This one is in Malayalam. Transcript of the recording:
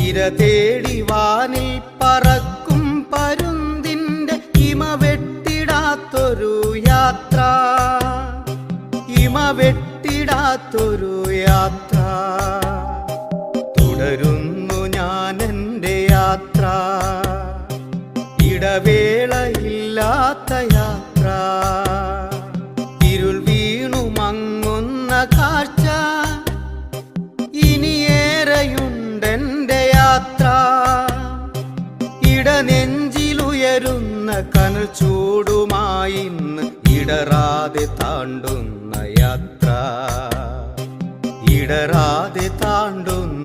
ഇര തേടി വാനിൽ പറക്കും പരുന്തിൻ്റെ ഇമ വെട്ടിടാത്തൊരു യാത്ര, ഇമ വെട്ടിടാത്തൊരു യാത്ര. തുടരുന്നു ഞാൻ എൻ്റെ യാത്ര, ഇടവേളയില്ലാത്ത യാത്ര. ഇരുൾ വീണു മങ്ങുന്ന കാഴ്ച, ഇനിയേറെയുണ്ടെൻ്റെ യാത്ര. ഇടനെഞ്ചിലുയരുന്ന കനൽ ചൂടുമായി ഇന്ന് ഇടറാതെ താണ്ടുന്ന യാത്ര, ഇടറാതെ താണ്ടു